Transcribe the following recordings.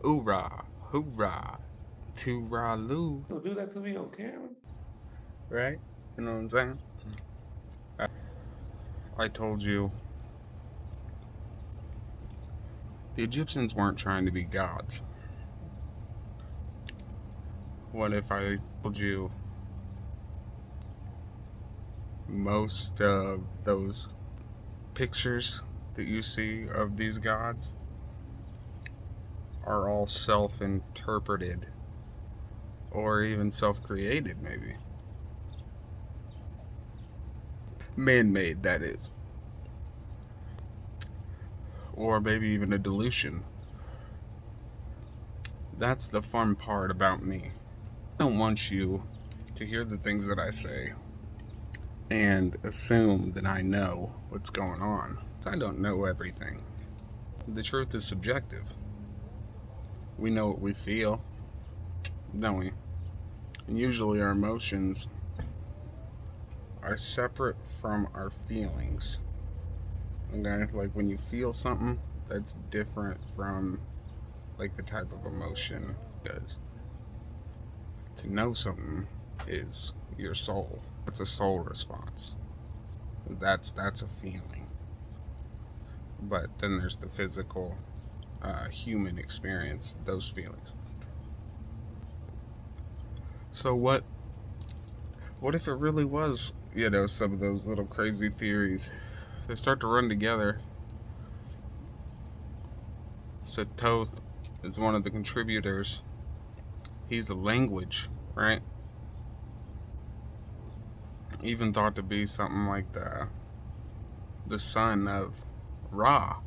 Hoorah, hoorah, tooraloo. Don't do that to me on camera. Right? You know what I'm saying? I told you the Egyptians weren't trying to be gods. What if I told you most of those pictures that you see of these gods are all self interpreted or even self created, maybe? Man made, that is. Or maybe even a delusion. That's the fun part about me. I don't want you to hear the things that I say and assume that I know what's going on. I don't know everything. The truth is subjective. We know what we feel, don't we? And usually our emotions are separate from our feelings. Okay? Like when you feel something, that's different from like the type of emotion. Because to know something is your soul. It's a soul response. That's a feeling. But then there's the physical, human experience, those feelings. So what if it really was, some of those little crazy theories? They start to run together. So Toth is one of the contributors. He's the language, right? Even thought to be something like the son of Ra,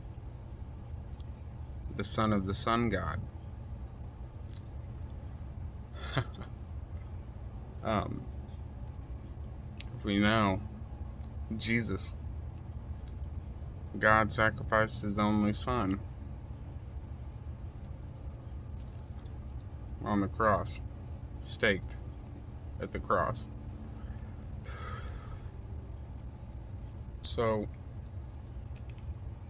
the son of the sun god. um, if we know Jesus, God sacrificed his only son on the cross, staked at the cross. So,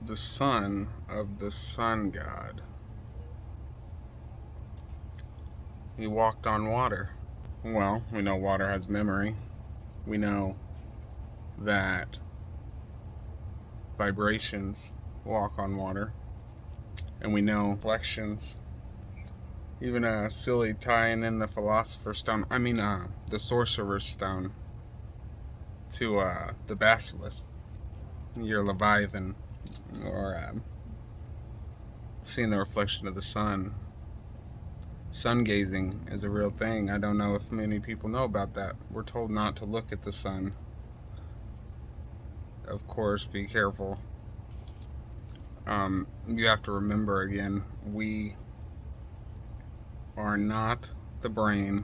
the son of the sun god, he walked on water. Well, we know water has memory. We know that vibrations walk on water. And we know reflections. Even a silly tying in the philosopher's stone, the sorcerer's stone to the basilisk, your Leviathan, or seeing the reflection of the sun. Sun gazing is a real thing. I don't know if many people know about that. We're told not to look at the sun. Of course, be careful. You have to remember again, we are not the brain.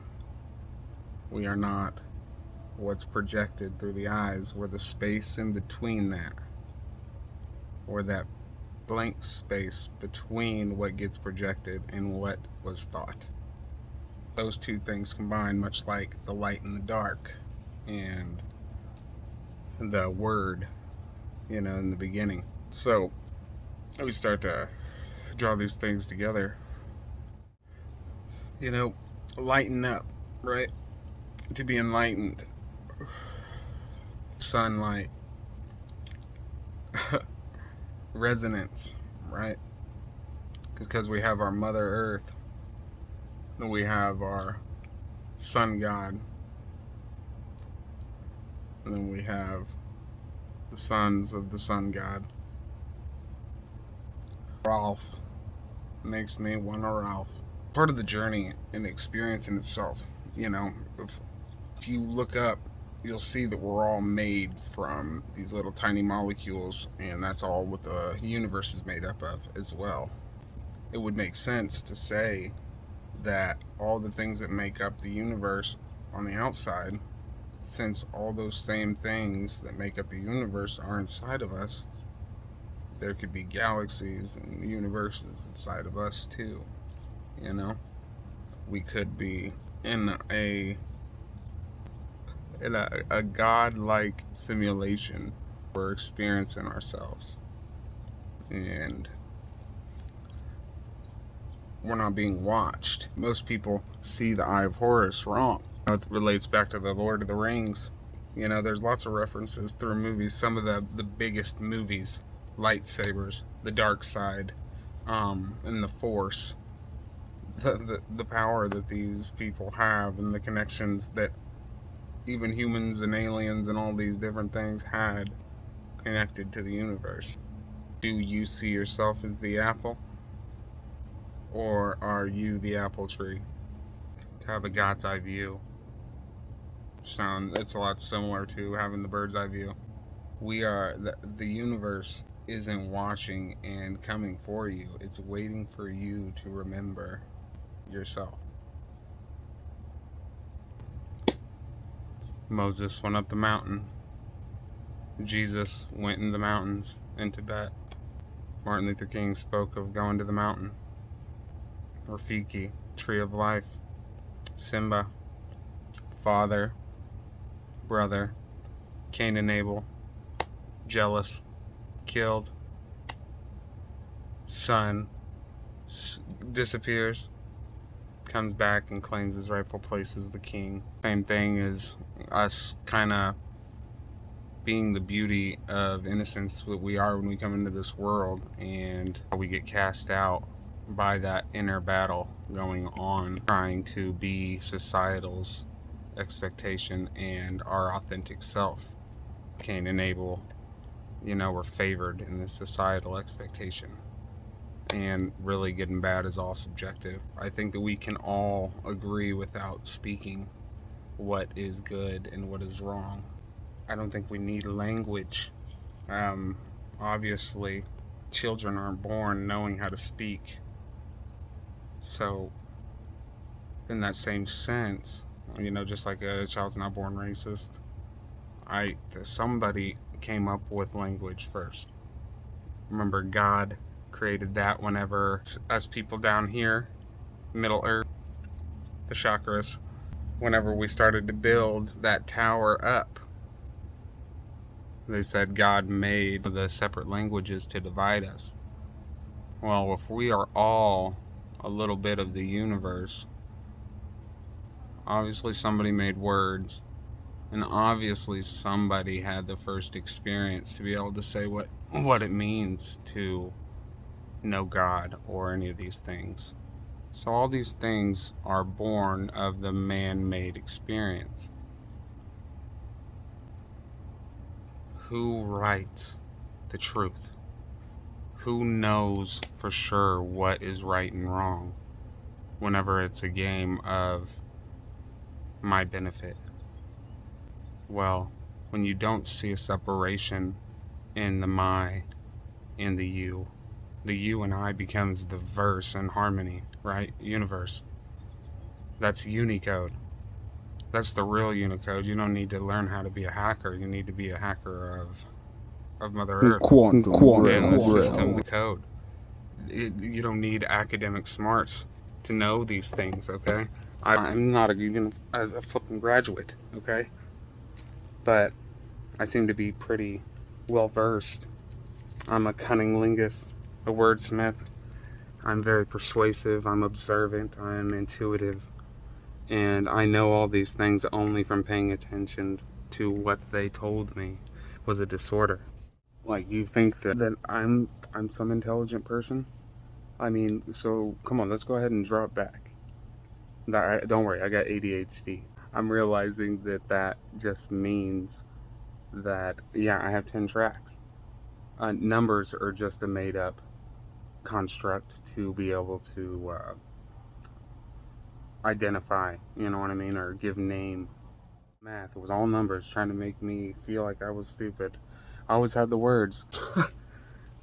We are not what's projected through the eyes. We're the space in between that, or that blank space between what gets projected and what was thought. Those two things combine, much like the light and the dark and the word, in the beginning. So we start to draw these things together. Lighten up, right? To be enlightened. Sunlight. Resonance, right? Because we have our Mother Earth, and we have our Sun God, and then we have the sons of the Sun God. Ralph makes me want to Ralph. Part of the journey and experience in itself, if you look up, you'll see that we're all made from these little tiny molecules, and that's all what the universe is made up of as well. It would make sense to say that all the things that make up the universe on the outside, since all those same things that make up the universe are inside of us, there could be galaxies and universes inside of us too. We could be in a godlike simulation. We're experiencing ourselves, and we're not being watched. Most people see the Eye of Horus wrong. It relates back to the Lord of the Rings. You know, there's lots of references through movies. Some of the biggest movies, lightsabers, the dark side, and the Force, the power that these people have, and the connections that even humans and aliens and all these different things had connected to the universe. Do you see yourself as the apple? Or are you the apple tree? To have a God's eye view. It's a lot similar to having the bird's eye view. The universe isn't watching and coming for you. It's waiting for you to remember yourself. Moses went up the mountain. Jesus went in the mountains in Tibet. Martin Luther King spoke of going to the mountain. Rafiki, tree of life. Simba, father, brother. Cain and Abel, jealous, killed. Son disappears, comes back and claims his rightful place as the king. Same thing as us kind of being the beauty of innocence that we are when we come into this world, and we get cast out by that inner battle going on, trying to be societal's expectation and our authentic self. Cain and Abel, were favored in this societal expectation. And really good and bad is all subjective. I think that we can all agree without speaking what is good and what is wrong. I don't think we need language. Obviously, children aren't born knowing how to speak. So, in that same sense, just like a child's not born racist, somebody came up with language first. Remember, God created that whenever us people down here, Middle Earth, the chakras, whenever we started to build that tower up, they said God made the separate languages to divide us. Well, if we are all a little bit of the universe, obviously somebody made words, and obviously somebody had the first experience to be able to say what it means to know God or any of these things. So all these things are born of the man-made experience. Who writes the truth? Who knows for sure what is right and wrong whenever it's a game of my benefit? Well, when you don't see a separation in the my and the you and I becomes the verse and harmony, right? Universe. That's Unicode. That's the real Unicode. You don't need to learn how to be a hacker. You need to be a hacker of Mother Earth. Quantum and the system, the code. You don't need academic smarts to know these things, okay? I'm not even a flipping graduate, okay? But I seem to be pretty well versed. I'm a cunning linguist, a wordsmith. I'm very persuasive, I'm observant, I'm intuitive, and I know all these things only from paying attention to what they told me was a disorder. Like, you think that I'm some intelligent person? I mean, so come on, let's go ahead and drop back. Don't worry, I got ADHD. I'm realizing that just means that, yeah, I have 10 tracks. Numbers are just a made-up construct to be able to identify, you know what I mean, or give name. Math, it was all numbers trying to make me feel like I was stupid. I always had the words.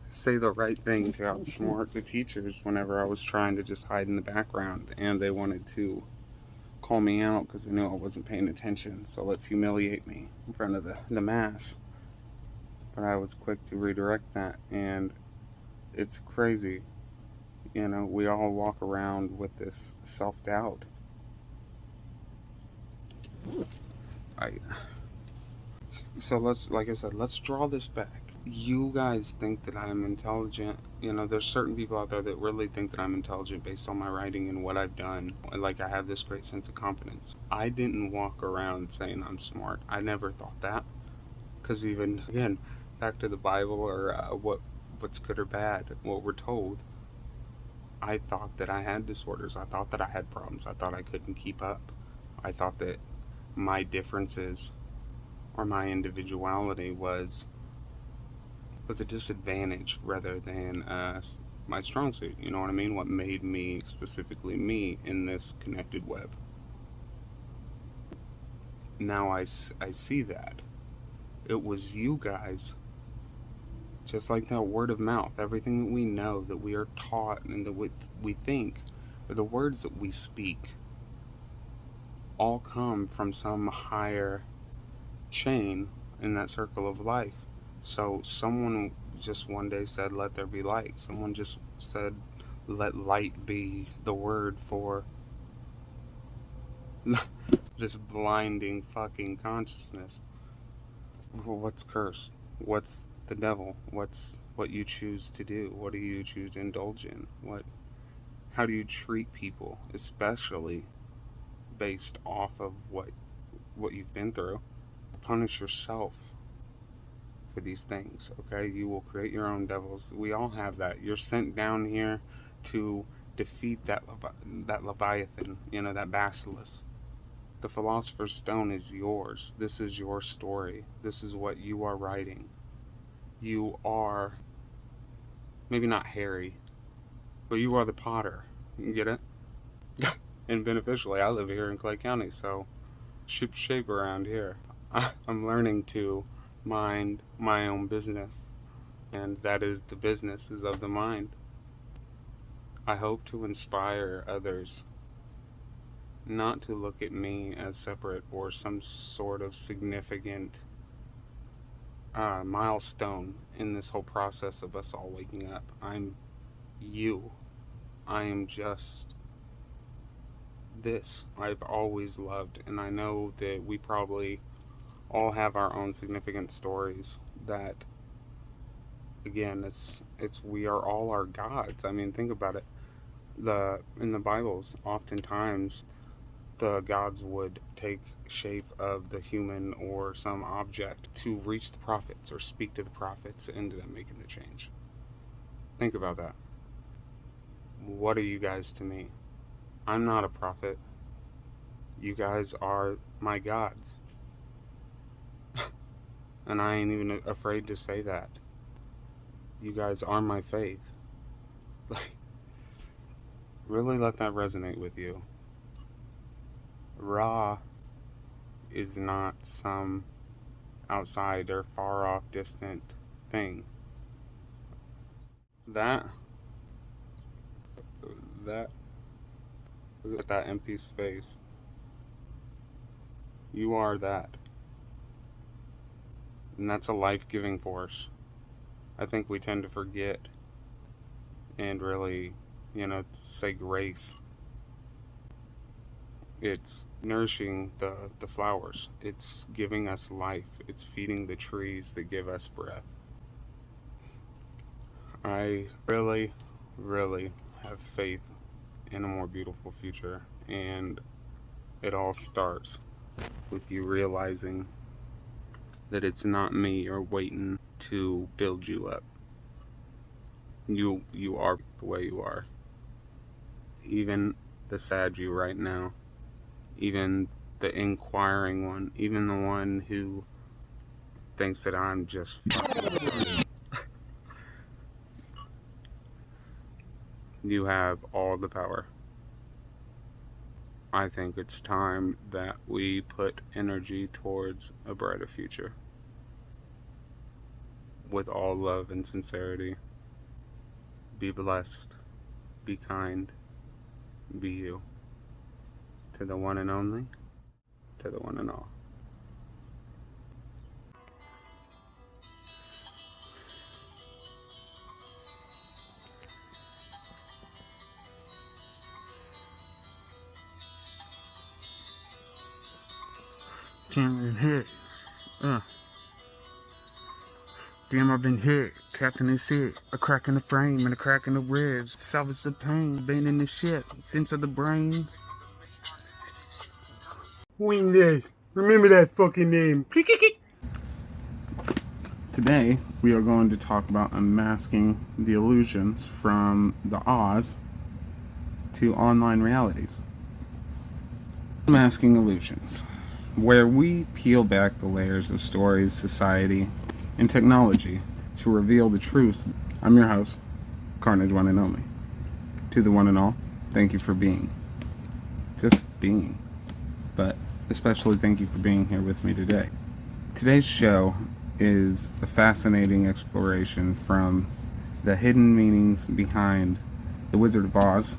Say the right thing to outsmart the teachers whenever I was trying to just hide in the background, and they wanted to call me out because they knew I wasn't paying attention, so let's humiliate me in front of the mass. But I was quick to redirect that, and it's crazy. We all walk around with this self-doubt. So like I said, let's draw this back. You guys think that I'm intelligent. There's certain people out there that really think that I'm intelligent based on my writing and what I've done. Like, I have this great sense of confidence. I didn't walk around saying I'm smart. I never thought that. Because even, again, back to the Bible or what's good or bad, what we're told, I thought that I had disorders. I thought that I had problems. I thought I couldn't keep up. I thought that my differences or my individuality was a disadvantage rather than my strong suit. You know what I mean? What made me specifically me in this connected web. Now I see that. It was you guys, just like that word of mouth, everything that we know, that we are taught, and that we think, or the words that we speak, all come from some higher chain in that circle of life. So someone just one day said, let there be light. Someone just said, let light be the word for this blinding fucking consciousness. What's cursed? What's the devil? What's what you choose to do? What do you choose to indulge in? How do you treat people, especially based off of what you've been through? Punish yourself for these things, okay? You will create your own devils. We all have that. You're sent down here to defeat that Leviathan, that basilisk. The Philosopher's Stone is yours. This is your story. This is what you are writing. You are, maybe not Harry, but you are the Potter. You get it? And beneficially, I live here in Clay County, so shape around here. I'm learning to mind my own business, and that is the business is of the mind. I hope to inspire others not to look at me as separate or some sort of significant milestone in this whole process of us all waking up. I'm you. I am just this. I've always loved, and I know that we probably all have our own significant stories that, again, it's we are all our gods. I mean, think about it. In the Bibles, oftentimes the gods would take shape of the human or some object to reach the prophets or speak to the prophets into them making the change. Think about that. What are you guys to me? I'm not a prophet. You guys are my gods. And I ain't even afraid to say that. You guys are my faith. Like, really let that resonate with you. Ra is not some outside or far off distant thing. That empty space. You are that. And that's a life-giving force. I think we tend to forget and really, say grace. It's nourishing the flowers. It's giving us life. It's feeding the trees that give us breath. I really, really have faith in a more beautiful future. And it all starts with you realizing that it's not me you're waiting to build you up. You are the way you are. Even the sad you right now, even the inquiring one, even the one who thinks that I'm just you have all the power. I think it's time that we put energy towards a brighter future. With all love and sincerity. Be blessed. Be kind. Be you. To the one and only. To the one and all. Can't hit. Damn, I've been hit. Captain is hit. A crack in the frame and a crack in the ribs. Salvage the pain. Bane in the ship. Into the brain. Wing this. Remember that fucking name. Today, we are going to talk about unmasking the illusions from the Oz to online realities. Unmasking illusions, where we peel back the layers of stories, society, and technology to reveal the truth. I'm your host, Carnage One and Only. To the one and all, thank you for being. Just being. But especially thank you for being here with me today. Today's show is a fascinating exploration from the hidden meanings behind The Wizard of Oz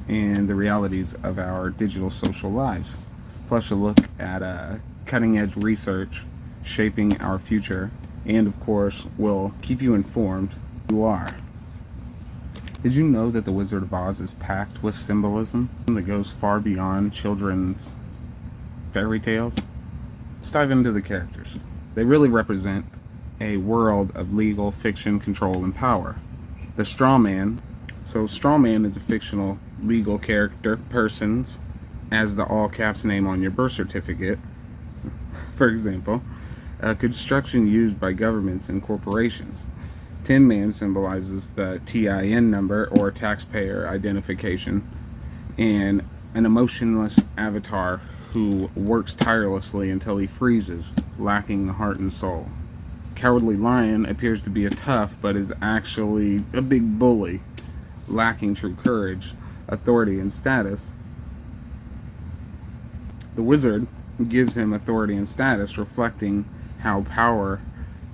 and the realities of our digital social lives. Plus a look at cutting-edge research shaping our future, and of course will keep you informed who you are. Did you know that The Wizard of Oz is packed with symbolism that goes far beyond children's fairy tales? Let's dive into the characters. They really represent a world of legal fiction, control, and power. The Straw Man. So Straw Man is a fictional legal character, persons, as the all caps name on your birth certificate, for example. Construction used by governments and corporations. Tin Man symbolizes the TIN number or taxpayer identification, and an emotionless avatar who works tirelessly until he freezes, lacking the heart and soul. Cowardly Lion appears to be a tough, but is actually a big bully, lacking true courage, authority, and status. The Wizard gives him authority and status, reflecting how power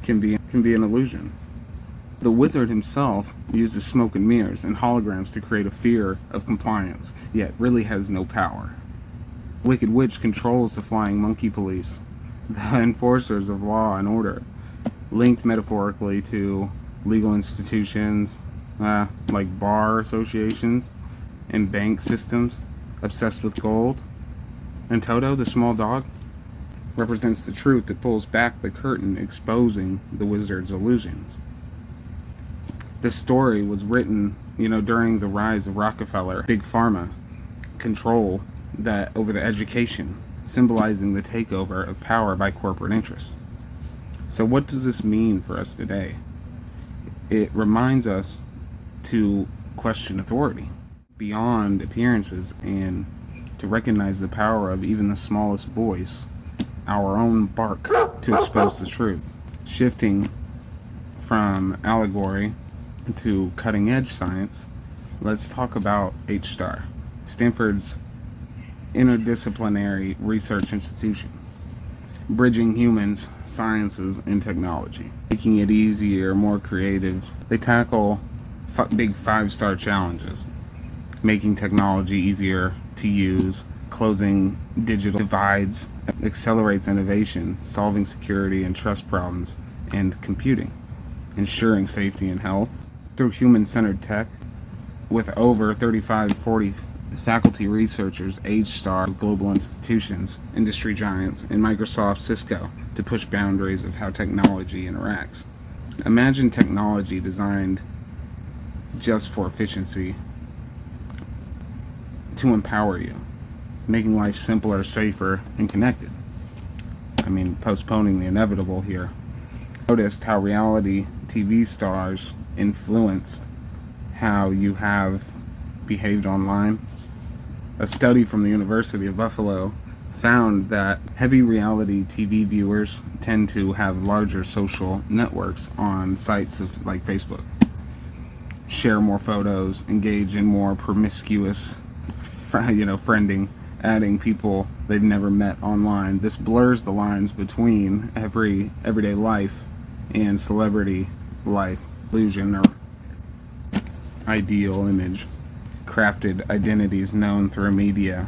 can be an illusion. The Wizard himself uses smoke and mirrors and holograms to create a fear of compliance, yet really has no power. Wicked Witch controls the Flying Monkey Police, the enforcers of law and order, linked metaphorically to legal institutions like bar associations and bank systems obsessed with gold. And Toto, the small dog, represents the truth that pulls back the curtain, exposing the Wizard's illusions. This story was written, during the rise of Rockefeller, Big Pharma, control that over the education, symbolizing the takeover of power by corporate interests. So what does this mean for us today? It reminds us to question authority beyond appearances and to recognize the power of even the smallest voice, our own bark, to expose the truth. Shifting from allegory to cutting-edge science, let's talk about H-STAR, Stanford's interdisciplinary research institution, bridging humans, sciences, and technology, making it easier, more creative. They tackle big 5-star challenges, making technology easier to use, closing digital divides, accelerates innovation, solving security and trust problems, and computing, ensuring safety and health through human-centered tech. With over 40 faculty researchers, H-STAR, global institutions, industry giants, and Microsoft, Cisco to push boundaries of how technology interacts. Imagine technology designed just for efficiency to empower you, making life simpler, safer, and connected. Postponing the inevitable here. Noticed how reality TV stars influenced how you have behaved online? A study from the University of Buffalo found that heavy reality TV viewers tend to have larger social networks on sites like Facebook, share more photos, engage in more promiscuous, friending, adding people they've never met online. This blurs the lines between everyday life and celebrity life, illusion or ideal image, crafted identities known through media.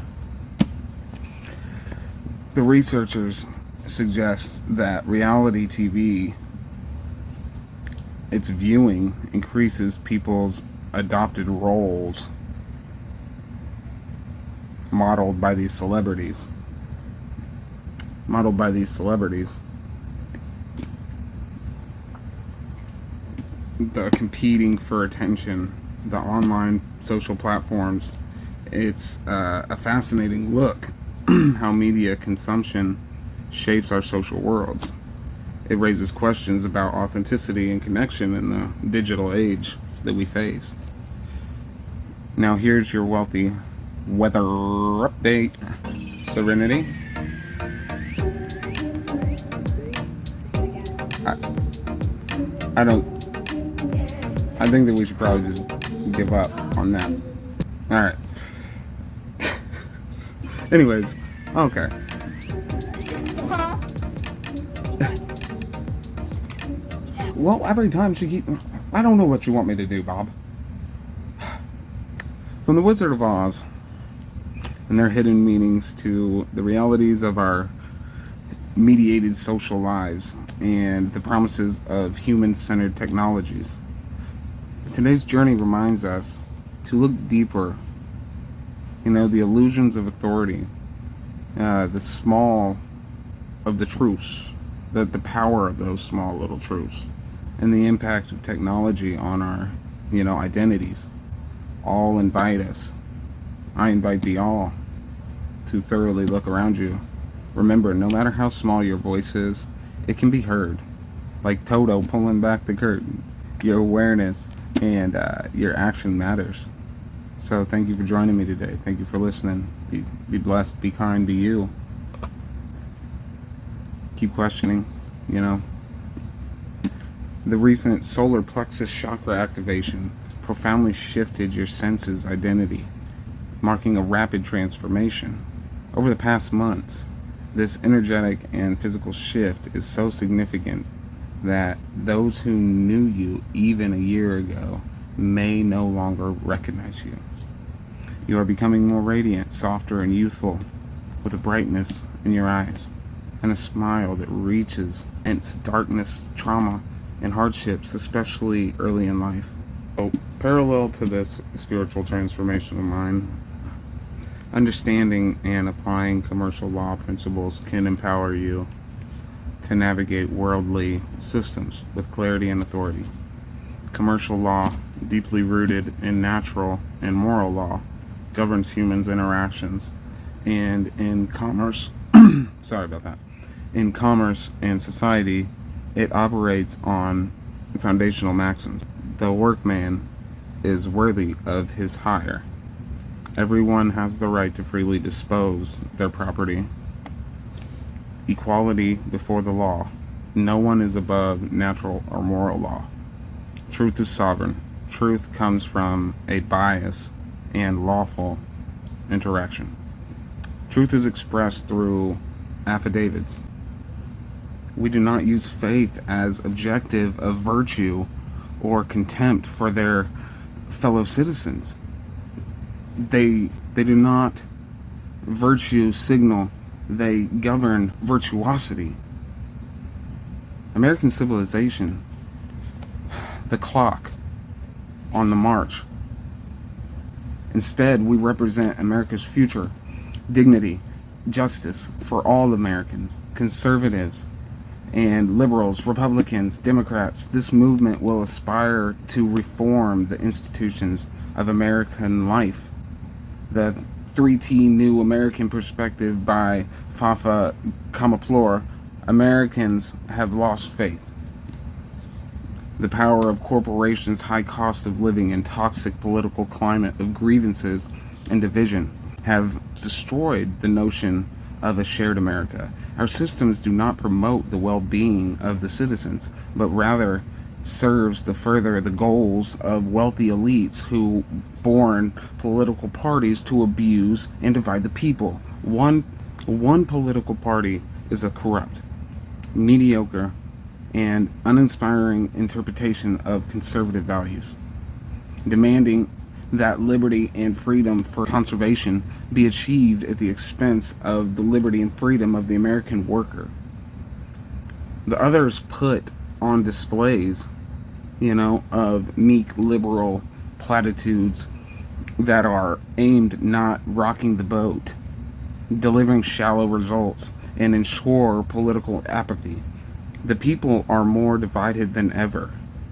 The researchers suggest that reality TV, its viewing increases people's adopted roles modeled by these celebrities. the competing for attention, the online social platforms. It's a fascinating look how media consumption shapes our social worlds. It raises questions about authenticity and connection in the digital age that we face. Now here's your wealthy weather update. Serenity. I think that we should probably just give up on that. Alright. Anyways, okay. Well, every time she keeps... I don't know what you want me to do, Bob. From the Wizard of Oz and their hidden meanings to the realities of our mediated social lives and the promises of human-centered technologies, today's journey reminds us to look deeper. The illusions of authority, the small of the truths, the power of those small little truths, and the impact of technology on our, identities. All invite us. I invite thee all to thoroughly look around you. Remember, no matter how small your voice is, it can be heard. Like Toto pulling back the curtain. Your awareness and your action matters. So thank you for joining me today. Thank you for listening. Be blessed, be kind, be you. Keep questioning, The recent solar plexus chakra activation profoundly shifted your senses' identity, marking a rapid transformation. Over the past months, this energetic and physical shift is so significant that those who knew you even a year ago may no longer recognize you. You are becoming more radiant, softer, and youthful, with a brightness in your eyes and a smile that reaches its darkness, trauma, and hardships, especially early in life. So, parallel to this spiritual transformation of mine, understanding and applying commercial law principles can empower you to navigate worldly systems with clarity and authority. Commercial law, deeply rooted in natural and moral law, governs humans' interactions, and in commerce, in commerce and society, it operates on foundational maxims. The workman is worthy of his hire. Everyone has the right to freely dispose their property. Equality before the law. No one is above natural or moral law. Truth is sovereign. Truth comes from a bias and lawful interaction. Truth is expressed through affidavits. We do not use faith as objective of virtue or contempt for their fellow citizens. They do not virtue signal, they govern virtuosity. American civilization, the clock on the march. Instead, we represent America's future, dignity, justice for all Americans, conservatives and liberals, Republicans, Democrats. This movement will aspire to reform the institutions of American life. The 3T New American Perspective by Fafa Kamaplor. Americans have lost faith. The power of corporations, high cost of living, and toxic political climate of grievances and division have destroyed the notion of a shared America. Our systems do not promote the well-being of the citizens, but rather serves to further the goals of wealthy elites who born political parties to abuse and divide the people. One political party is a corrupt, mediocre, and uninspiring interpretation of conservative values, demanding that liberty and freedom for conservation be achieved at the expense of the liberty and freedom of the American worker. The others put on displays, of meek liberal platitudes that are aimed not rocking the boat, delivering shallow results, and ensure political apathy. The people are more divided than ever.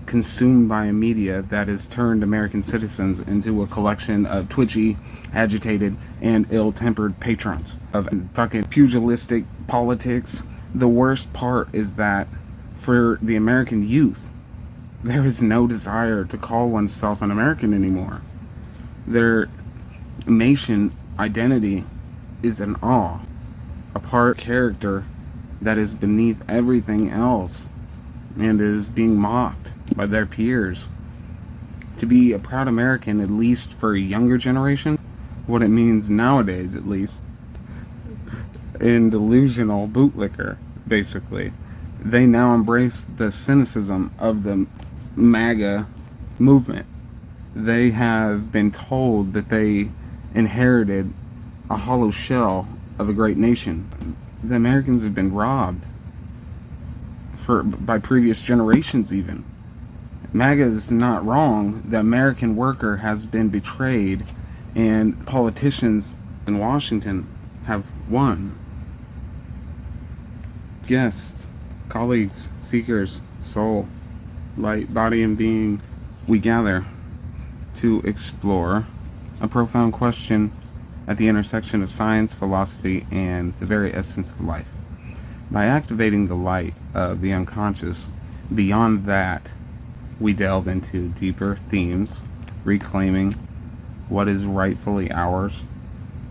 consumed by a media that has turned American citizens into a collection of twitchy, agitated, and ill-tempered patrons of fucking pugilistic politics. The worst part is that for the American youth, there is no desire to call oneself an American anymore. Their nation identity is an awe, a part character that is beneath everything else and is being mocked by their peers. To be a proud American, at least for a younger generation, what it means nowadays at least, in delusional bootlicker, basically. They now embrace the cynicism of the MAGA movement. They have been told that they inherited a hollow shell of a great nation. The Americans have been robbed by previous generations even. MAGA is not wrong. The American worker has been betrayed, and politicians in Washington have won. Guests, colleagues, seekers, soul, light, body, and being, we gather to explore a profound question at the intersection of science, philosophy, and the very essence of life. By activating the light of the unconscious, beyond that, we delve into deeper themes, reclaiming what is rightfully ours,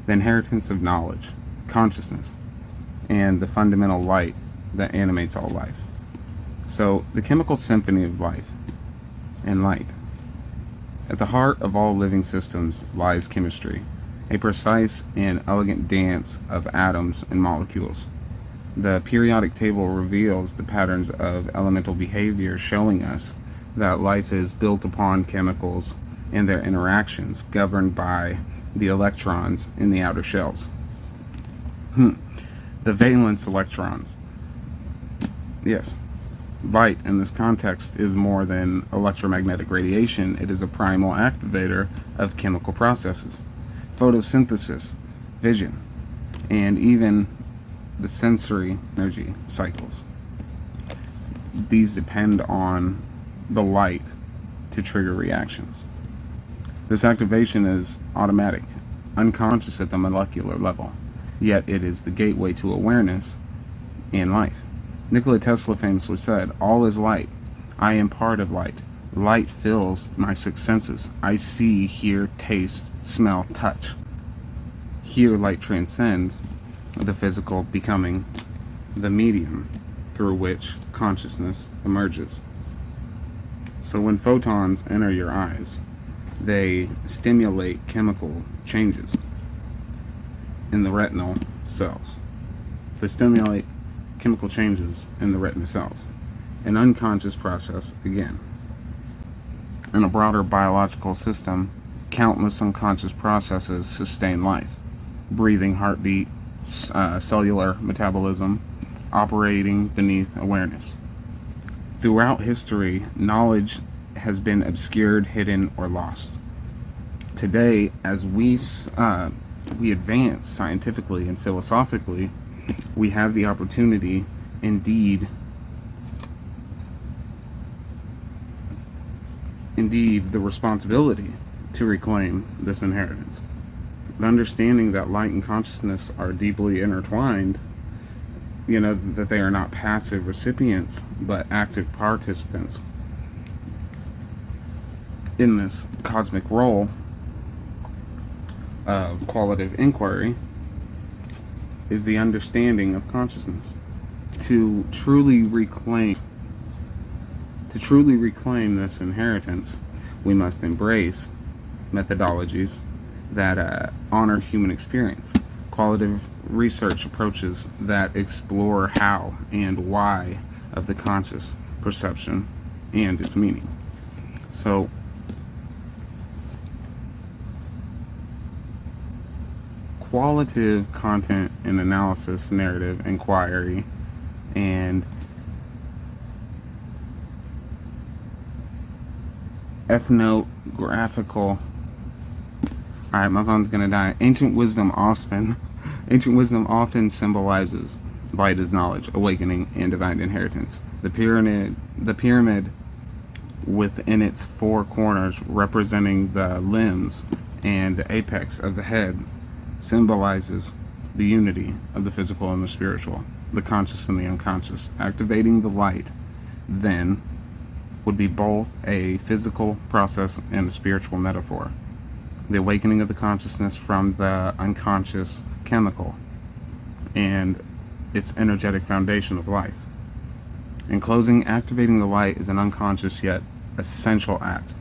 the inheritance of knowledge, consciousness, and the fundamental light that animates all life. So, the chemical symphony of life and light. At the heart of all living systems lies chemistry, a precise and elegant dance of atoms and molecules. The periodic table reveals the patterns of elemental behavior, showing us that life is built upon chemicals and their interactions, governed by the electrons in the outer shells. The valence electrons. Yes. Light in this context is more than electromagnetic radiation. It is a primal activator of chemical processes, photosynthesis, vision, and even the sensory energy cycles. These depend on the light to trigger reactions. This activation is automatic, unconscious at the molecular level, yet it is the gateway to awareness and life. Nikola Tesla famously said, "All is light. I am part of light. Light fills my six senses. I see, hear, taste, smell, touch." Here, light transcends the physical, becoming the medium through which consciousness emerges. So when photons enter your eyes, they stimulate chemical changes in the retinal cells. They stimulate chemical changes in the retina cells. An unconscious process again. In a broader biological system, countless unconscious processes sustain life. Breathing, heartbeat, cellular metabolism, operating beneath awareness. Throughout history, knowledge has been obscured, hidden, or lost. Today, as we advance scientifically and philosophically, we have the opportunity, indeed the responsibility to reclaim this inheritance. The understanding that light and consciousness are deeply intertwined, that they are not passive recipients, but active participants in this cosmic role of qualitative inquiry, is the understanding of consciousness. To truly reclaim this inheritance, we must embrace methodologies that honor human experience, qualitative research approaches that explore how and why of the conscious perception and its meaning. So, qualitative content and analysis, narrative, inquiry, and ethnographical. Alright, my phone's gonna die. Ancient wisdom often symbolizes light as knowledge, awakening, and divine inheritance. The pyramid within its four corners, representing the limbs and the apex of the head, symbolizes the unity of the physical and the spiritual, the conscious and the unconscious. Activating the light, then, would be both a physical process and a spiritual metaphor. The awakening of the consciousness from the unconscious chemical and its energetic foundation of life. In closing, activating the light is an unconscious yet essential act,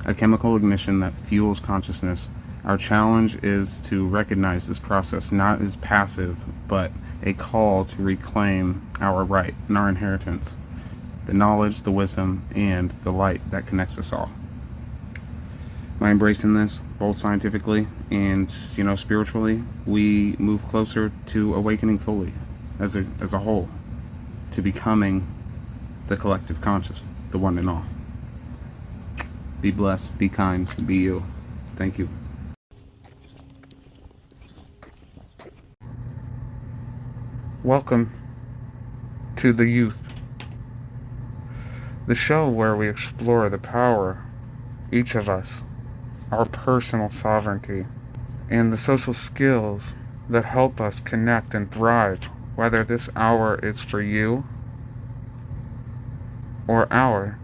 a chemical ignition that fuels consciousness. Our challenge is to recognize this process not as passive, but a call to reclaim our right and our inheritance, the knowledge, the wisdom, and the light that connects us all. By embracing this, both scientifically and, spiritually, we move closer to awakening fully as a whole, to becoming the collective conscious, the one and all. Be blessed, be kind, be you. Thank you. Welcome to The Youth, the show where we explore the power, each of us, our personal sovereignty, and the social skills that help us connect and thrive, whether this hour is for you or our.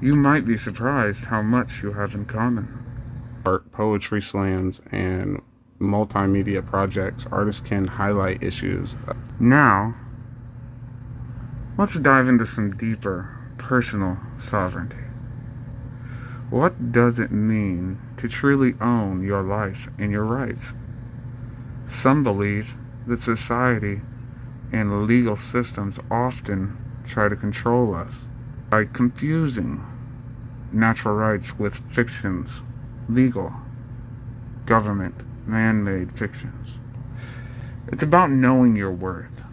You might be surprised how much you have in common. Art, poetry slams, and multimedia projects, artists can highlight issues. Now, let's dive into some deeper personal sovereignty. What does it mean to truly own your life and your rights? Some believe that society and legal systems often try to control us by confusing natural rights with fictions, legal, government, man-made fictions. It's about knowing your worth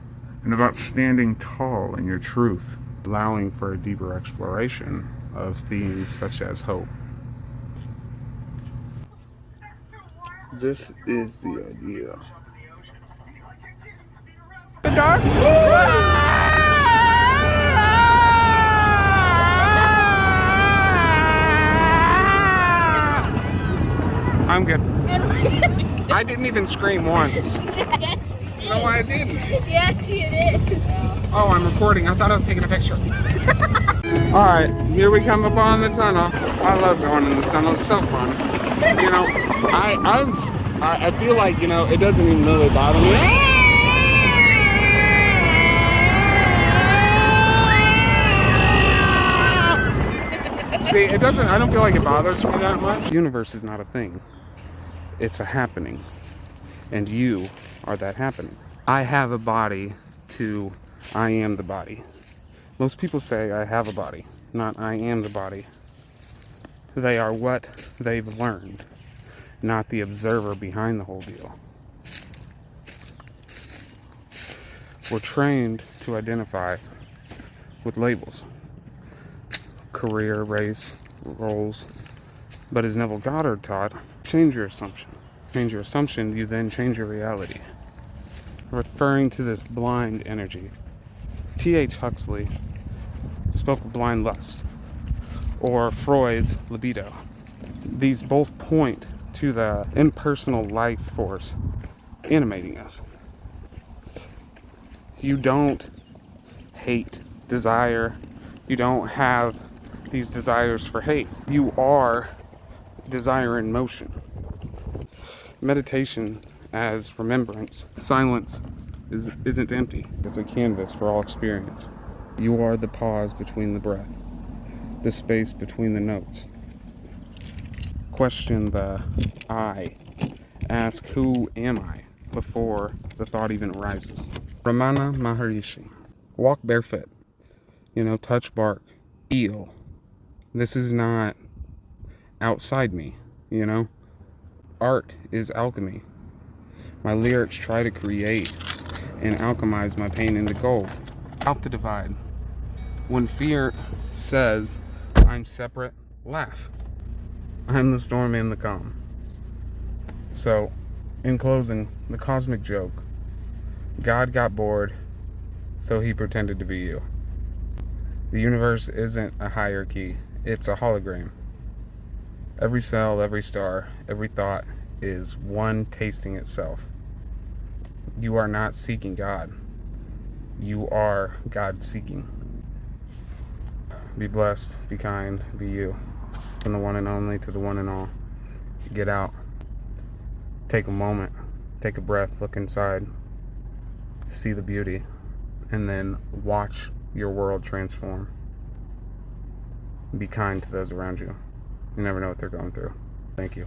and about standing tall in your truth, allowing for a deeper exploration of themes such as hope. This is the idea. The dark? I'm good. I didn't even scream once. Yes, you did. No, I didn't. Yes, you did. Oh, I'm recording. I thought I was taking a picture. Alright, here we come upon the tunnel. I love going in this tunnel. It's so fun. I feel like, it doesn't even really bother me. See, I don't feel like it bothers me that much. The universe is not a thing. It's a happening. And you are that happening. I have a body to I am the body. Most people say I have a body, not I am the body. They are what they've learned, not the observer behind the whole deal. We're trained to identify with labels, career, race, roles, but as Neville Goddard taught, change your assumption. Change your assumption, you then change your reality. Referring to this blind energy, T.H. Huxley spoke of blind lust, or Freud's libido. These both point to the impersonal life force animating us. You don't hate desire. You don't have these desires for hate. You are desire in motion. Meditation as remembrance. Silence isn't empty. It's a canvas for all experience. You are the pause between the breath, the space between the notes. Question the I. Ask who am I before the thought even arises. Ramana Maharishi. Walk barefoot. Touch bark. Feel. This is not outside me, Art is alchemy. My lyrics try to create and alchemize my pain into gold. Out the divide. When fear says, I'm separate, laugh. I'm the storm and the calm. So, in closing, the cosmic joke. God got bored, so he pretended to be you. The universe isn't a hierarchy, it's a hologram. Every cell, every star, every thought is one tasting itself. You are not seeking God. You are God seeking. Be blessed, be kind, be you. From the one and only to the one and all. Get out. Take a moment. Take a breath. Look inside. See the beauty. And then watch your world transform. Be kind to those around you. You never know what they're going through. Thank you.